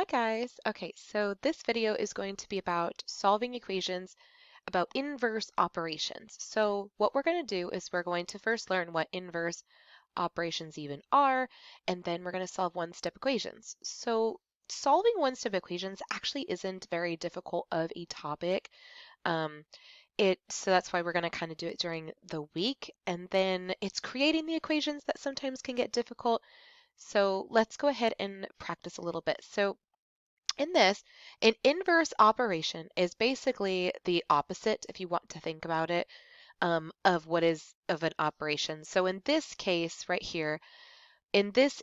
guys. Okay, so this video is going to be about solving equations about inverse operations. So what we're going to do is we're going to first learn what inverse operations even are, and then we're going to solve one-step equations. So solving one-step equations actually isn't very difficult of a topic. Um, so that's why we're going to kind of do it during the week, and then it's creating the equations that sometimes can get difficult. So let's go ahead and practice a little bit. So in this, an inverse operation is basically the opposite, if you want to think about it, of what is of an operation. So in this case right here, in this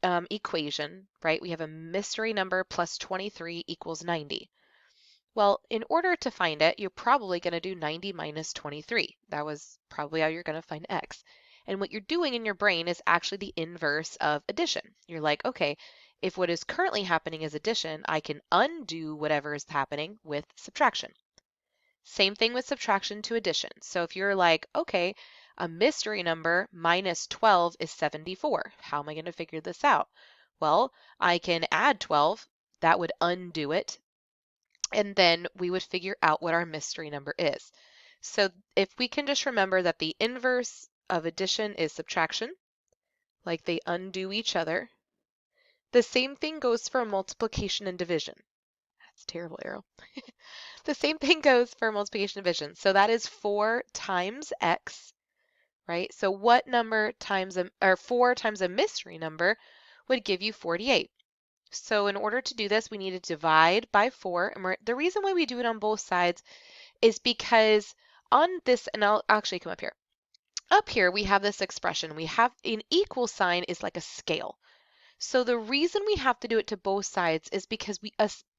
equation, right, we have a mystery number plus 23 equals 90. Well, in order to find it, you're probably going to do 90 minus 23. That was probably how you're going to find x. And what you're doing in your brain is actually the inverse of addition. You're like, okay, if what is currently happening is addition, I can undo whatever is happening with subtraction. Same thing with subtraction to addition. So if you're like, okay, a mystery number minus 12 is 74. How am I going to figure this out? Well, I can add 12. That would undo it, and then we would figure out what our mystery number is. So if we can just remember that the inverse of addition is subtraction, like they undo each other, the same thing goes for multiplication and division. That's terrible, Arrow. The same thing goes for multiplication and division. So that is 4 times x, right? So what number times or 4 times a mystery number would give you 48? So in order to do this, we need to divide by 4. And the reason why we do it on both sides is because on this, and I'll actually come up here. Up here, we have this expression. We have an equal sign is like a scale. So the reason we have to do it to both sides is because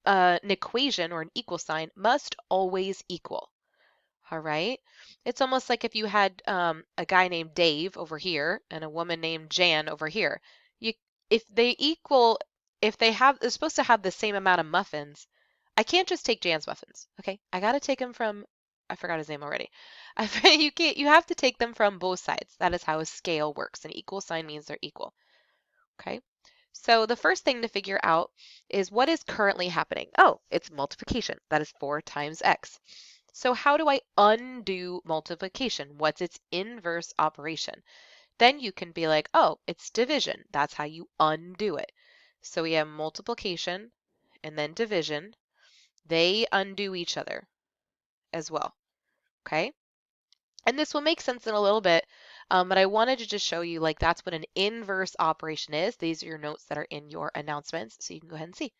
an equation or an equal sign must always equal. All right. It's almost like if you had a guy named Dave over here and a woman named Jan over here. You, if they equal, if they're supposed to have the same amount of muffins, I can't just take Jan's muffins. Okay, I gotta take them from. I forgot his name already. You can't. You have to take them from both sides. That is how a scale works. An equal sign means they're equal. Okay. So the first thing to figure out is what is currently happening. Oh, it's multiplication. That is 4 times x. So how do I undo multiplication? What's its inverse operation? Then you can be like, oh, it's division. That's how you undo it. So we have multiplication and then division. They undo each other as well, okay? And this will make sense in a little bit, but I wanted to just show you like that's what an inverse operation is. These are your notes that are in your announcements, so you can go ahead and see.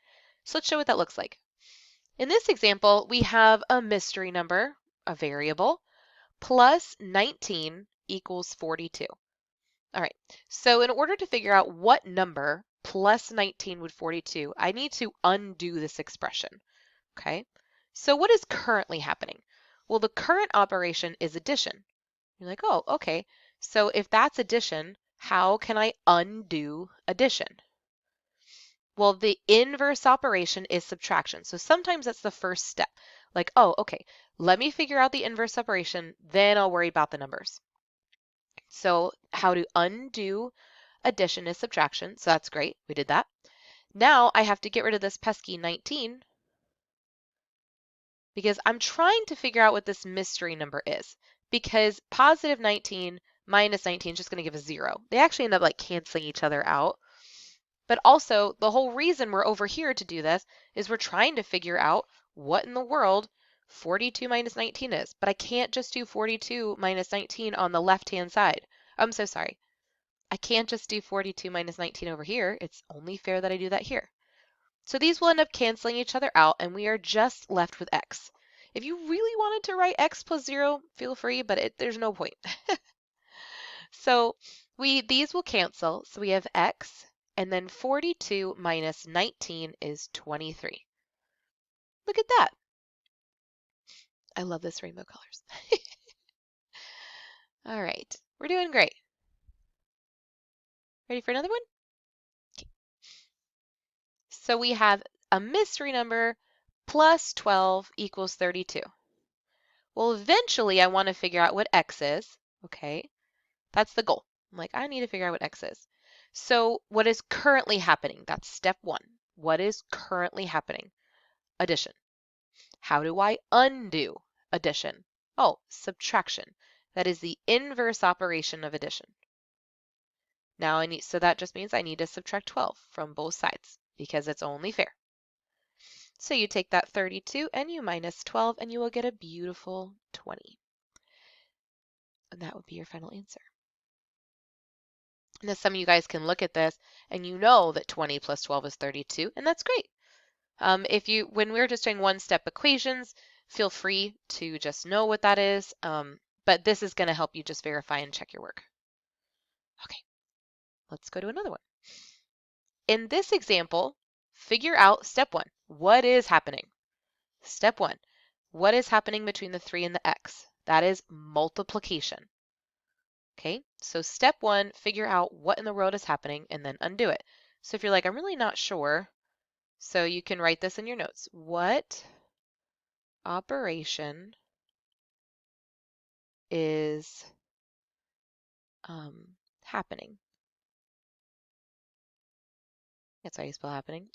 So let's show what that looks like. In this example, we have a mystery number, a variable, plus 19 equals 42. All right, so in order to figure out what number plus 19 would 42, I need to undo this expression, okay? So what is currently happening? Well, the current operation is addition. You're like, oh, okay. So if that's addition, how can I undo addition? Well, the inverse operation is subtraction. So sometimes that's the first step. Like, oh, okay, let me figure out the inverse operation, then I'll worry about the numbers. So how to undo addition is subtraction. So that's great. We did that. Now I have to get rid of this pesky 19 because I'm trying to figure out what this mystery number is. Because positive 19 minus 19 is just going to give us 0. They actually end up like canceling each other out. But also, the whole reason we're over here to do this is we're trying to figure out what in the world 42 minus 19 is. But I can't just do 42 minus 19 on the left-hand side. I'm so sorry. I can't just do 42 minus 19 over here. It's only fair that I do that here. So these will end up canceling each other out, and we are just left with x. If you really wanted to write x plus 0, feel free, but there's no point. So these will cancel. So we have x, and then 42 minus 19 is 23. Look at that. I love this rainbow colors. All right, we're doing great. Ready for another one? Okay. So we have a mystery number plus 12 equals 32. Well, eventually I want to figure out what x is, okay? That's the goal. I'm like, I need to figure out what x is. So what is currently happening? That's step 1. What is currently happening? Addition. How do I undo addition? Oh, subtraction. That is the inverse operation of addition. Now so that just means I need to subtract 12 from both sides because it's only fair. So you take that 32 and you minus 12 and you will get a beautiful 20. And that would be your final answer. Now some of you guys can look at this and you know that 20 plus 12 is 32, and that's great. When we're just doing one-step equations, feel free to just know what that is, but this is going to help you just verify and check your work. Okay, let's go to another one. In this example, figure out step 1. What is happening? Step 1. What is happening between the 3 and the x? That is multiplication. Okay, so step 1, figure out what in the world is happening and then undo it. So if you're like, I'm really not sure, so you can write this in your notes. What operation is happening? That's how you spell happening.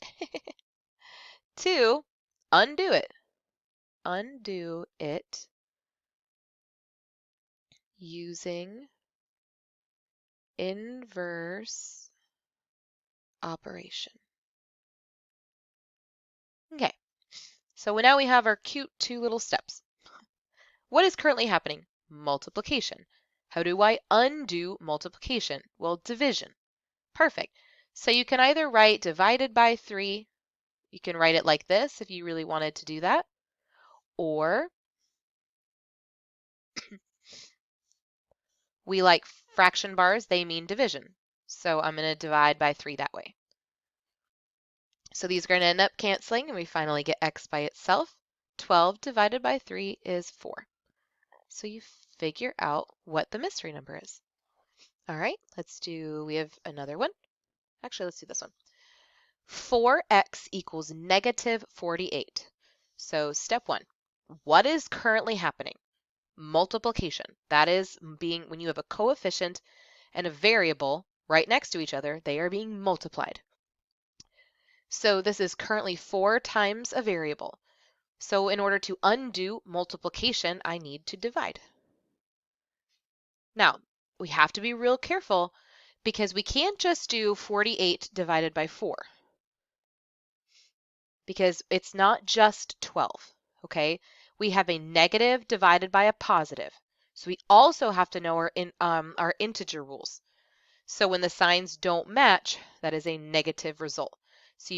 2, undo it. Undo it using inverse operation. Okay, so now we have our cute 2 little steps. What is currently happening? Multiplication. How do I undo multiplication? Well, division. Perfect. So you can either write divided by 3, you can write it like this if you really wanted to do that, or we like fraction bars, they mean division. So I'm going to divide by 3 that way. So these are going to end up canceling, and we finally get x by itself. 12 divided by 3 is 4. So you figure out what the mystery number is. All right, we have another one. Actually, let's do this one. 4x equals negative 48. So step 1, what is currently happening? Multiplication. That is when you have a coefficient and a variable right next to each other, they are being multiplied. So this is currently 4 times a variable. So in order to undo multiplication, I need to divide. Now, we have to be real careful because we can't just do 48 divided by 4 because it's not just 12, okay? We have a negative divided by a positive. So we also have to know our integer rules. So when the signs don't match, that is a negative result. So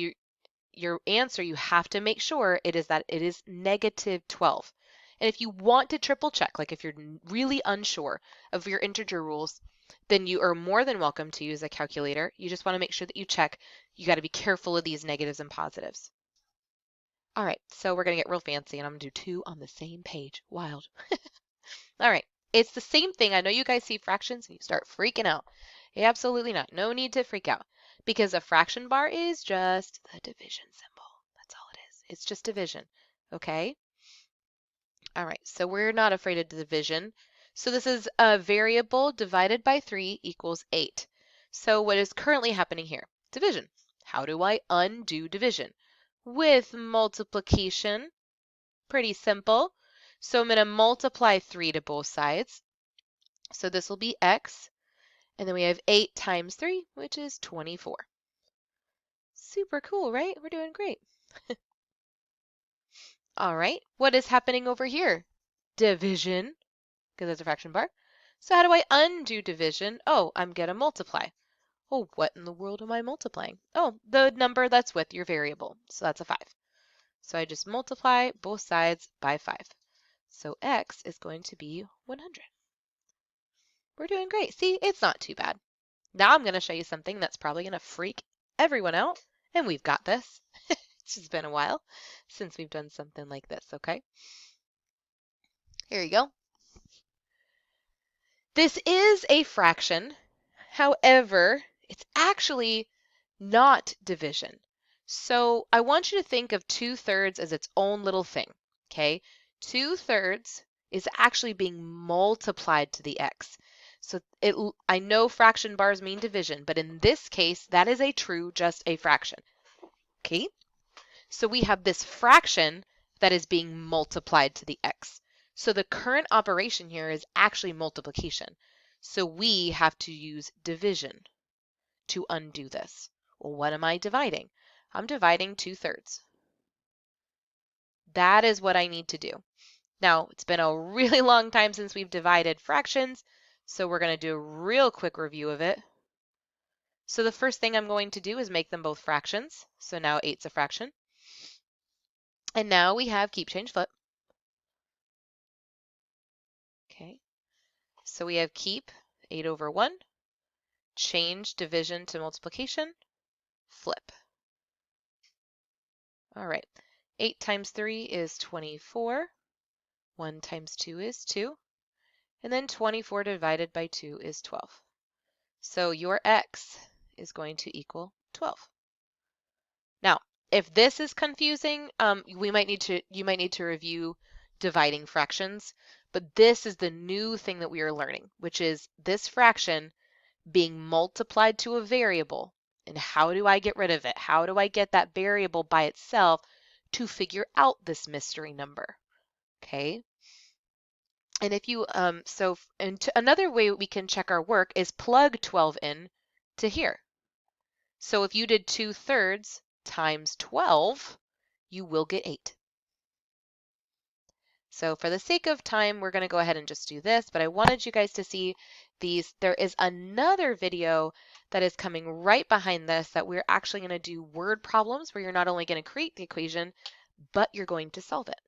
your answer, you have to make sure it is negative 12. And if you want to triple check, like if you're really unsure of your integer rules, then you are more than welcome to use a calculator. You just want to make sure that you check. You got to be careful of these negatives and positives. All right, so we're going to get real fancy, and I'm going to do 2 on the same page. Wild. All right, it's the same thing. I know you guys see fractions and you start freaking out. Absolutely not. No need to freak out because a fraction bar is just the division symbol. That's all it is. It's just division, okay? All right, so we're not afraid of division. So this is a variable divided by 3 equals 8. So what is currently happening here? Division. How do I undo division? With multiplication. Pretty simple. So I'm going to multiply 3 to both sides. So this will be x. And then we have 8 times 3, which is 24. Super cool, right? We're doing great. All right, what is happening over here? Division, because that's a fraction bar. So how do I undo division? Oh, I'm going to multiply. Oh, what in the world am I multiplying? Oh, the number that's with your variable. So that's a 5. So I just multiply both sides by 5. So x is going to be 100. We're doing great. See, it's not too bad. Now I'm going to show you something that's probably going to freak everyone out, and we've got this. It's just been a while since we've done something like this, okay? Here you go. This is a fraction. However, it's actually not division. So I want you to think of 2/3 as its own little thing, okay? 2/3 is actually being multiplied to the x. So I know fraction bars mean division, but in this case, that is just a fraction. Okay, so we have this fraction that is being multiplied to the x. So the current operation here is actually multiplication. So we have to use division to undo this. Well, what am I dividing? I'm dividing 2/3. That is what I need to do. Now, it's been a really long time since we've divided fractions, so we're going to do a real quick review of it. So the first thing I'm going to do is make them both fractions. So now 8's a fraction. And now we have keep, change, flip. Okay, so we have keep 8/1, change division to multiplication, flip. All right, 8 times 3 is 24. 1 times 2 is 2. And then 24 divided by 2 is 12. So your x is going to equal 12. Now, if this is confusing, you might need to review dividing fractions, but this is the new thing that we are learning, which is this fraction being multiplied to a variable. And how do I get rid of it? How do I get that variable by itself to figure out this mystery number? Okay. And if you, another way we can check our work is plug 12 in to here. So if you did 2/3 times 12, you will get 8. So for the sake of time, we're going to go ahead and just do this, but I wanted you guys to see these. There is another video that is coming right behind this that we're actually going to do word problems where you're not only going to create the equation, but you're going to solve it.